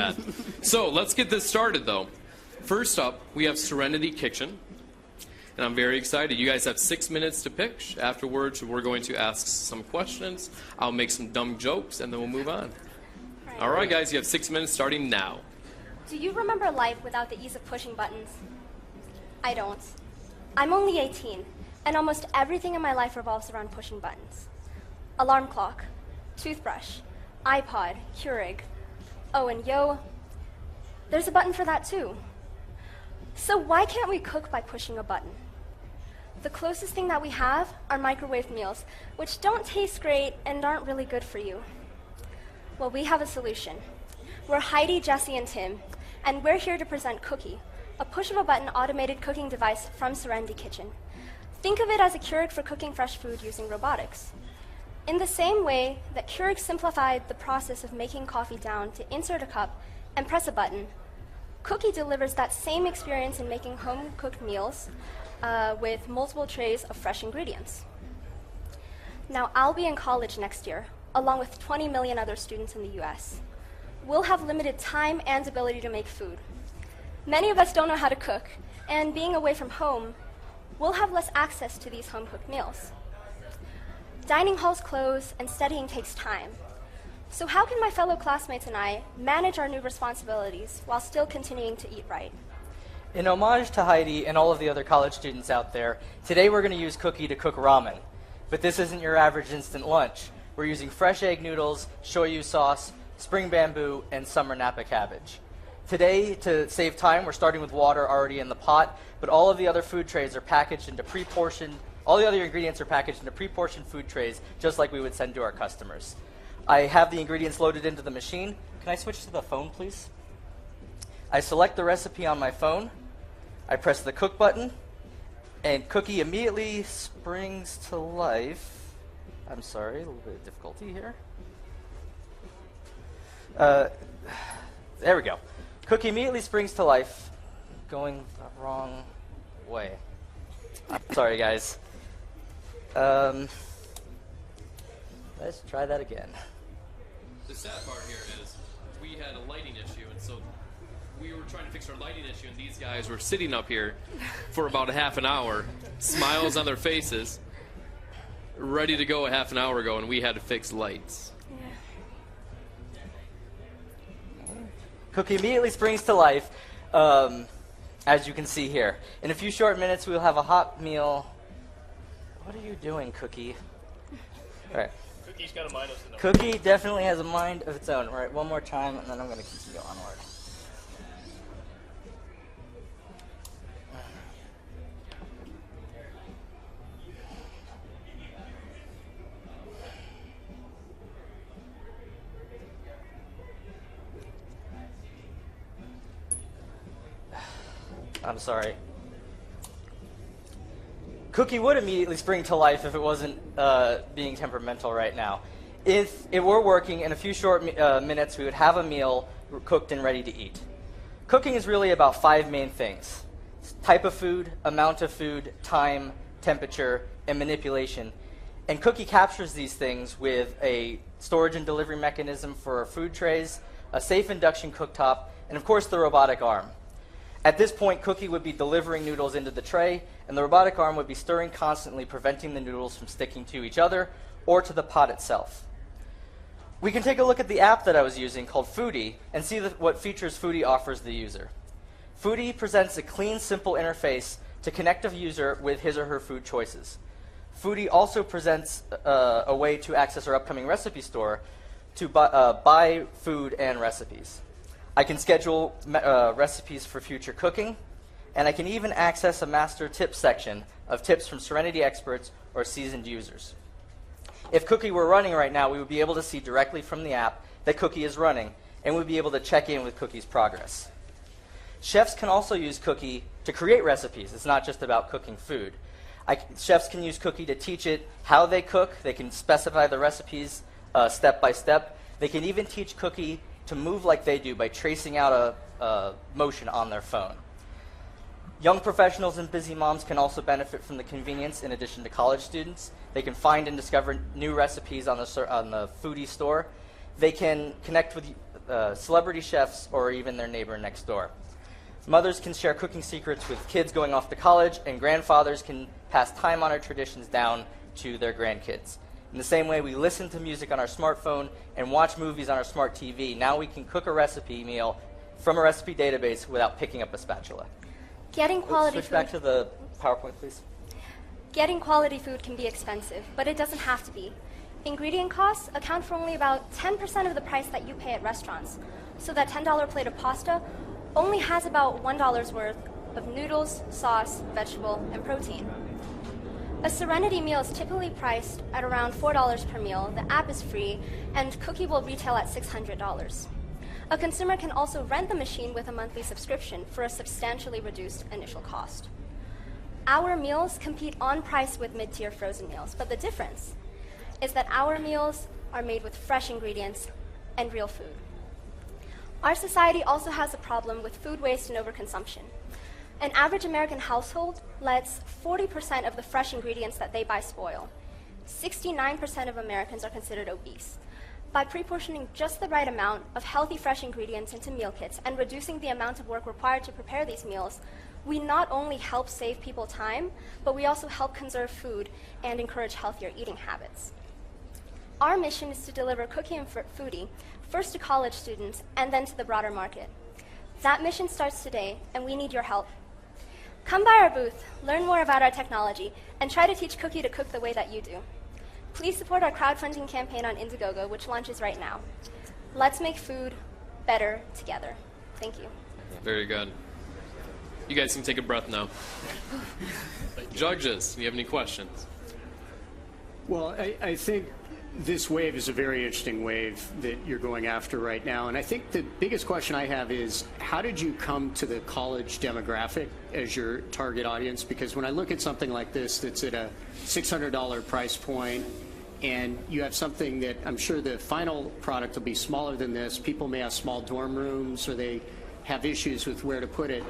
bad. So let's get this started, though. First up, we have Serenity Kitchen. And I'm very excited. You guys have 6 minutes to pitch. Afterwards, we're going to ask some questions. I'll make some dumb jokes, and then we'll move on. All right, guys, you have 6 minutes starting now. Do you remember life without the ease of pushing buttons? I don't. I'm only 18, and almost everything in my life revolves around pushing buttons. Alarm clock, toothbrush, iPod, Keurig. Oh, and yo, there's a button for that too. So why can't we cook by pushing a button? The closest thing that we have are microwave meals, which don't taste great and aren't really good for you. Well, we have a solution. We're Heidi, Jesse, and Tim, and we're here to present Cookie, a push-of-a-button automated cooking device from Serenity Kitchen. Think of it as a Keurig for cooking fresh food using robotics. In the same way that Keurig simplified the process of making coffee down to insert a cup and press a button, Cookie delivers that same experience in making home-cooked meals with multiple trays of fresh ingredients. Now, I'll be in college next year, along with 20 million other students in the US. We'll have limited time and ability to make food. Many of us don't know how to cook, and being away from home, we'll have less access to these home-cooked meals. Dining halls close, and studying takes time. So how can my fellow classmates and I manage our new responsibilities while still continuing to eat right? In homage to Heidi and all of the other college students out there, today we're going to use Cookie to cook ramen. But this isn't your average instant lunch. We're using fresh egg noodles, shoyu sauce, spring bamboo, and summer Napa cabbage. Today, to save time, we're starting with water already in the pot, but all of the other food trays are packaged into pre-portioned, all the other ingredients are packaged into pre-portioned food trays, just like we would send to our customers. I have the ingredients loaded into the machine. Can I switch to the phone, please? I select the recipe on my phone. I press the cook button, and Cookie immediately springs to life. I'm sorry, a little bit of difficulty here. There we go. Cookie immediately springs to life, going the wrong way. I'm sorry, guys. Let's try that again. The sad part here is we had a lighting issue, and so we were trying to fix our lighting issue, and these guys were sitting up here for about a half an hour, smiles on their faces, ready to go a half an hour ago, and we had to fix lights. Cookie immediately springs to life, as you can see here. In a few short minutes, we will have a hot meal. What are you doing, Cookie? All right. Cookie's got a mind of its own. Cookie definitely has a mind of its own. All right, one more time, and then I'm going to continue onward. I'm sorry. Cookie would immediately spring to life if it wasn't being temperamental right now. If it were working, in a few short minutes, we would have a meal cooked and ready to eat. Cooking is really about 5 main things: type of food, amount of food, time, temperature, and manipulation. And Cookie captures these things with a storage and delivery mechanism for our food trays, a safe induction cooktop, and of course the robotic arm. At this point, Cookie would be delivering noodles into the tray, and the robotic arm would be stirring constantly, preventing the noodles from sticking to each other or to the pot itself. We can take a look at the app that I was using called Foodie and see what features Foodie offers the user. Foodie presents a clean, simple interface to connect a user with his or her food choices. Foodie also presents a way to access our upcoming recipe store to buy food and recipes. I can schedule recipes for future cooking, and I can even access a master tips section of tips from Serenity experts or seasoned users. If Cookie were running right now, we would be able to see directly from the app that Cookie is running, and we'd be able to check in with Cookie's progress. Chefs can also use Cookie to create recipes. It's not just about cooking food. Chefs can use Cookie to teach it how they cook. They can specify the recipes step by step. They can even teach Cookie to move like they do by tracing out a motion on their phone. Young professionals and busy moms can also benefit from the convenience in addition to college students. They can find and discover new recipes on the Foodie store. They can connect with celebrity chefs or even their neighbor next door. Mothers can share cooking secrets with kids going off to college, and grandfathers can pass time-honored traditions down to their grandkids. In the same way we listen to music on our smartphone and watch movies on our smart TV, now we can cook a recipe meal from a recipe database without picking up a spatula. Getting quality Switch food. back to the PowerPoint, please. Getting quality food can be expensive, but it doesn't have to be. Ingredient costs account for only about 10% of the price that you pay at restaurants. So that $10 plate of pasta only has about $1 worth of noodles, sauce, vegetable, and protein. A Serenity meal is typically priced at around $4 per meal. The app is free, and Cookie will retail at $600. A consumer can also rent the machine with a monthly subscription for a substantially reduced initial cost. Our meals compete on price with mid-tier frozen meals, but the difference is that our meals are made with fresh ingredients and real food. Our society also has a problem with food waste and overconsumption. An average American household lets 40% of the fresh ingredients that they buy spoil. 69% of Americans are considered obese. By pre-portioning just the right amount of healthy fresh ingredients into meal kits and reducing the amount of work required to prepare these meals, we not only help save people time, but we also help conserve food and encourage healthier eating habits. Our mission is to deliver Cookie and Foodie first to college students and then to the broader market. That mission starts today, and we need your help. Come by our booth, learn more about our technology, and try to teach Cookie to cook the way that you do. Please support our crowdfunding campaign on Indiegogo, which launches right now. Let's make food better together. Thank you. Very good. You guys can take a breath now. Judges, do you have any questions? Well, I think this wave is a very interesting wave that you're going after right now. And I think the biggest question I have is, how did you come to the college demographic as your target audience? Because when I look at something like this that's at a $600 price point, and you have something that I'm sure the final product will be smaller than this, people may have small dorm rooms or they have issues with where to put it.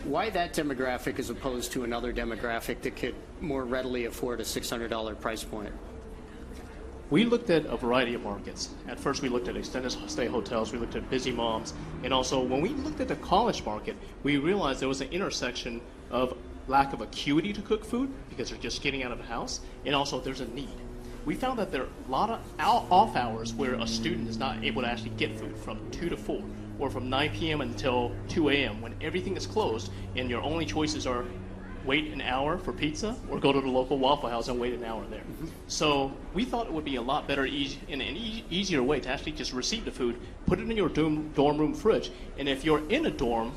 Why that demographic as opposed to another demographic that could more readily afford a $600 price point? We looked at a variety of markets. At first, we looked at extended stay hotels, we looked at busy moms, and also when we looked at the college market, we realized there was an intersection of lack of acuity to cook food because they're just getting out of the house, and also there's a need. We found that there are a lot of off hours where a student is not able to actually get food from 2 to 4, or from 9 p.m. until 2 a.m. when everything is closed and your only choices are wait an hour for pizza or go to the local Waffle House and wait an hour there. So we thought it would be a lot better and an easier way to actually just receive the food, put it in your dorm room fridge, and if you're in a dorm,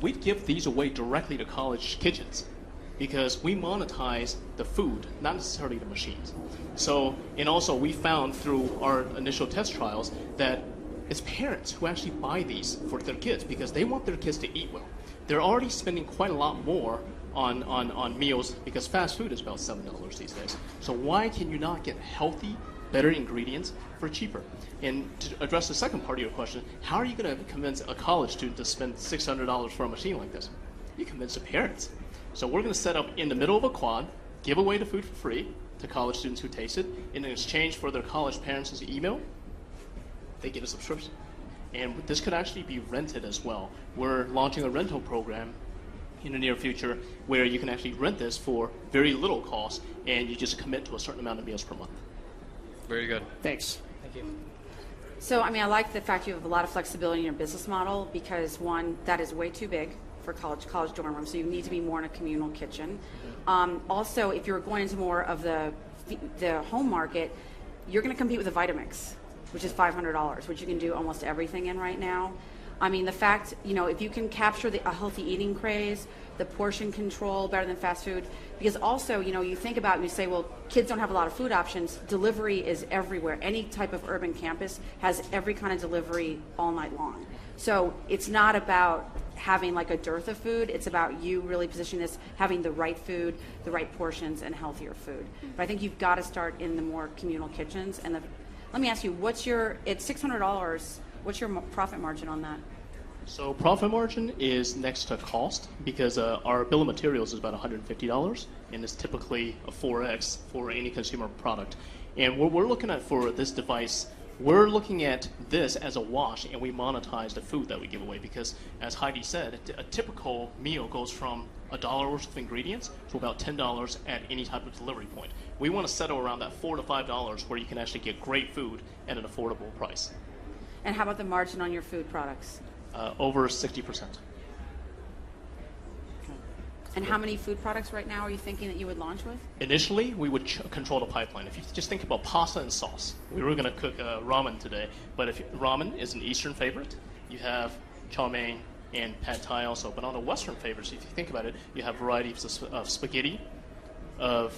we'd give these away directly to college kitchens because we monetize the food, not necessarily the machines. So, and also we found through our initial test trials that it's parents who actually buy these for their kids because they want their kids to eat well. They're already spending quite a lot more on meals because fast food is about $7 these days. So why can you not get healthy, better ingredients for cheaper? And to address the second part of your question, how are you going to convince a college student to spend $600 for a machine like this? You convince the parents. So we're going to set up in the middle of a quad, give away the food for free to college students who taste it, and in exchange for their college parents' email, they get a subscription. And this could actually be rented as well. We're launching a rental program in the near future where you can actually rent this for very little cost and you just commit to a certain amount of meals per month. Very good. Thanks. Thank you. So, I mean, I like the fact you have a lot of flexibility in your business model because, one, that is way too big for college dorm rooms, so you need to be more in a communal kitchen. Also, if you're going into more of the home market, you're going to compete with the Vitamix, which is $500, which you can do almost everything in right now. I mean, the fact, if you can capture a healthy eating craze, the portion control better than fast food, because also, you think about and you say, well, kids don't have a lot of food options. Delivery is everywhere. Any type of urban campus has every kind of delivery all night long. So it's not about having like a dearth of food. It's about you really positioning this, having the right food, the right portions, and healthier food. But I think you've got to start in the more communal kitchens. And let me ask you, it's $600. What's your profit margin on that? So profit margin is next to cost because our bill of materials is about $150 and it's typically a 4x for any consumer product. And what we're looking at for this device, we're looking at this as a wash, and we monetize the food that we give away because, as Heidi said, a typical meal goes from $1 worth of ingredients to about $10 at any type of delivery point. We want to settle around that $4 to $5 where you can actually get great food at an affordable price. And how about the margin on your food products? Over 60%. And how many food products right now are you thinking that you would launch with? Initially, we would control the pipeline. If you just think about pasta and sauce, we were going to cook ramen today, but if ramen is an Eastern favorite, you have chow mein and pad thai also. But on the Western favorites, if you think about it, you have varieties of spaghetti, of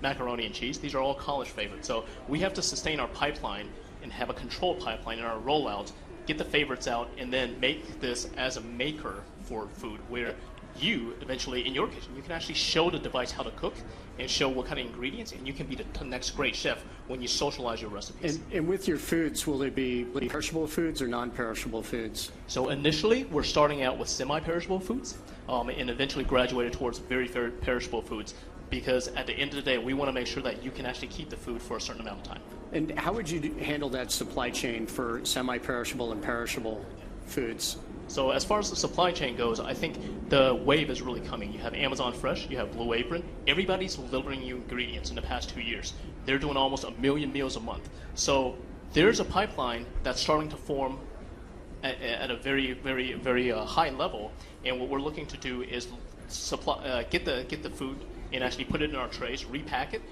macaroni and cheese. These are all college favorites. So we have to sustain our pipeline and have a controlled pipeline in our rollout, get the favorites out, and then make this as a maker for food where you eventually in your kitchen you can actually show the device how to cook and show what kind of ingredients, and you can be the next great chef when you socialize your recipes. And with your foods, will they be perishable foods or non-perishable foods? So initially we're starting out with semi-perishable foods and eventually graduated towards very perishable foods, because at the end of the day we want to make sure that you can actually keep the food for a certain amount of time. And how would you handle that supply chain for semi-perishable and perishable foods? So as far as the supply chain goes, I think the wave is really coming. You have Amazon Fresh, you have Blue Apron. Everybody's delivering you ingredients in the past 2 years. They're doing almost 1 million meals a month. So there's a pipeline that's starting to form at a very high level. And what we're looking to do is get the food and actually put it in our trays, repack it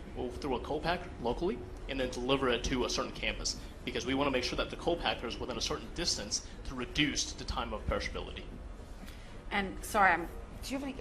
through a co-packer locally, and then deliver it to a certain campus, because we want to make sure that the co-packer is within a certain distance to reduce the time of perishability. And sorry, do you have any?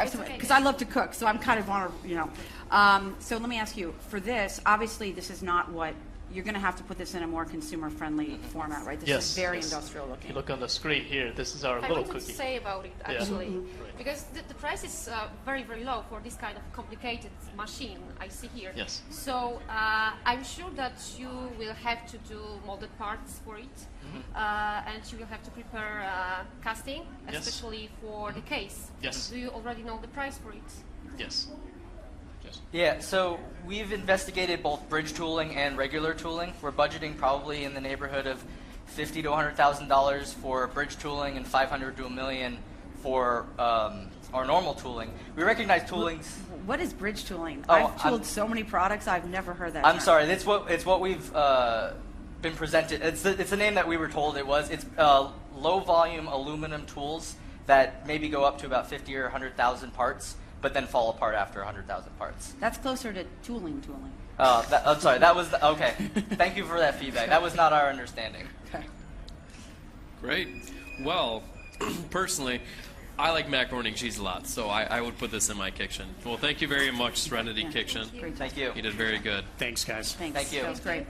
It's okay. Because I love to cook, so I'm kind of on so let me ask you, for this, obviously this is not what you're going to have to put this in a more consumer-friendly format, right? This is very industrial If looking. you look on the screen here, this is our I little wanted cookie. to say about it actually, Right. because the price is very low for this kind of complicated machine I see here. Yes. So I'm sure that you will have to do molded parts for it, and you will have to prepare casting, Yes. especially for the case. Yes. Do you already know the price for it? Yes. Yes. Yeah, so we've investigated both bridge tooling and regular tooling. We're budgeting probably in the neighborhood of $50,000 to $100,000 for bridge tooling and $500,000 to $1 million for our normal tooling. We recognize toolings. What is bridge tooling? Oh, I've tooled so many products, I've never heard that I'm term. sorry. It's what we've been presented. It's the name that we were told it was. It's low volume aluminum tools that maybe go up to about 50 or 100,000 parts, but then fall apart after 100,000 parts. That's closer to tooling. I'm sorry. That was okay. Thank you for that feedback. That was not our understanding. Okay. Great. Well, personally, I like macaroni and cheese a lot, so I would put this in my kitchen. Well, thank you very much, Serenity Kitchen. Great. Thank you. You did very good. Thanks, guys. Thanks. Thank you. That was great.